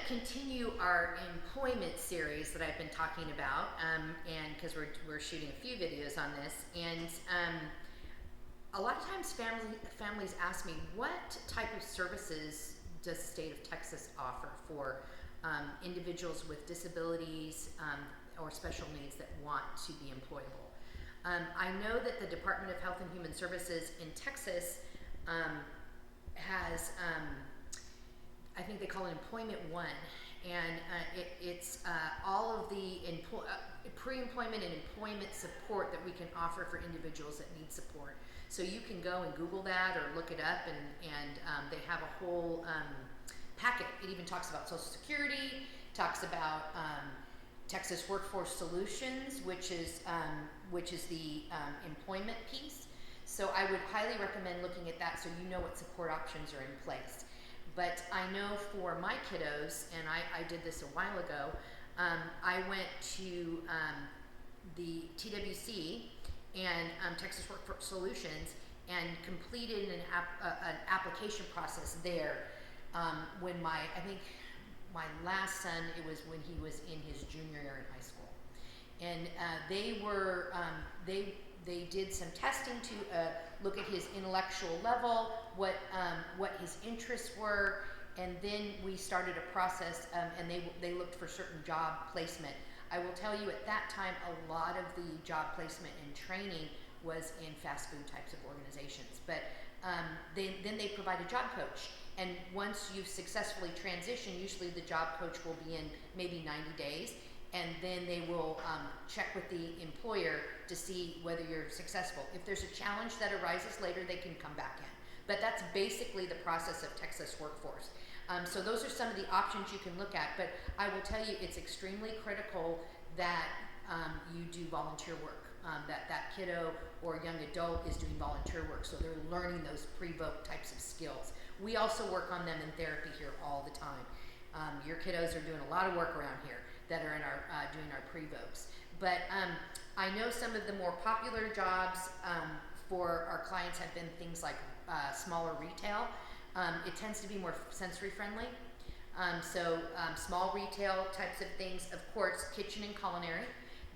continue our employment series that I've been talking about, and because we're shooting a few videos on this, and a lot of times families ask me, what type of services does the state of Texas offer for individuals with disabilities or special needs that want to be employable? I know that the Department of Health and Human Services in Texas has, I think they call it Employment One, and it's all of the pre-employment and employment support that we can offer for individuals that need support. So you can go and Google that or look it up, and they have a whole packet. It even talks about Social Security, talks about Texas Workforce Solutions, which is the employment piece. So I would highly recommend looking at that so you know what support options are in place. But I know for my kiddos, and I did this a while ago, I went to the TWC and Texas Workforce Solutions and completed an application process there when I think my last son, it was when he was in his junior year in high school. And they did some testing to look at his intellectual level, what his interests were, and then we started a process, and they looked for certain job placement. I will tell you, at that time, a lot of the job placement and training was in fast food types of organizations. But then they provide a job coach. And once you've successfully transitioned, usually the job coach will be in maybe 90 days. And then they will check with the employer to see whether you're successful. If there's a challenge that arises later, they can come back in. But that's basically the process of Texas Workforce. So those are some of the options you can look at. But I will tell you, it's extremely critical that you do volunteer work. That kiddo or young adult is doing volunteer work, so they're learning those pre-voc types of skills. We also work on them in therapy here all the time. Your kiddos are doing a lot of work around here that are in our doing our pre-vocs. But I know some of the more popular jobs for our clients have been things like smaller retail. It tends to be more sensory friendly. So small retail types of things. Of course, kitchen and culinary.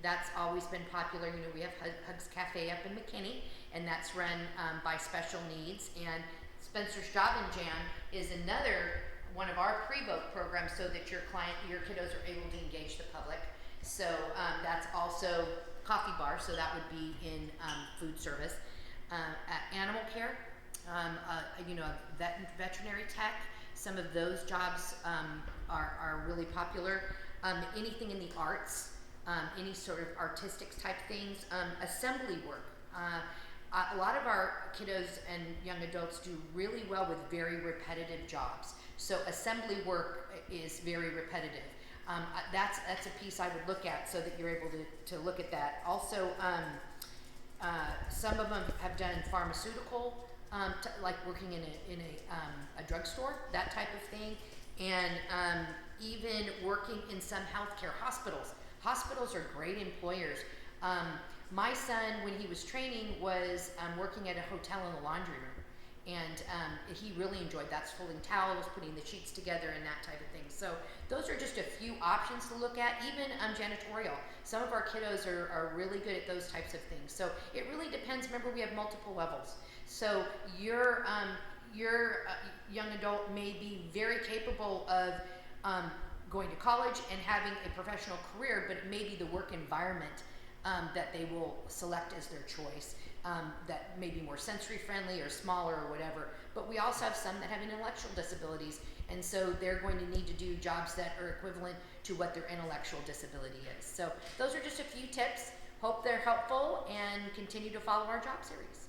That's always been popular. You know, we have Hugs Cafe up in McKinney, and that's run by special needs. And Spencer's Job and Jam is another one of our pre-voc programs, so that your kiddos are able to engage the public. So that's also coffee bar, so that would be in food service. Animal care, you know, veterinary tech, some of those jobs are really popular. Anything in the arts, any sort of artistic type things, assembly work. A lot of our kiddos and young adults do really well with very repetitive jobs. So assembly work is very repetitive. That's a piece I would look at, so that you're able to look at that. Also, some of them have done pharmaceutical, like working in a drugstore, that type of thing, and even working in some healthcare hospitals. Hospitals are great employers. My son, when he was training, was working at a hotel in the laundry room. And he really enjoyed that. Folding towels, putting the sheets together, and that type of thing. So those are just a few options to look at. Even janitorial. Some of our kiddos are really good at those types of things. So it really depends. Remember, we have multiple levels. So your young adult may be very capable of going to college and having a professional career, but it may be the work environment that they will select as their choice. That may be more sensory friendly or smaller or whatever. But we also have some that have intellectual disabilities, and so they're going to need to do jobs that are equivalent to what their intellectual disability is. So those are just a few tips. Hope they're helpful, and continue to follow our job series.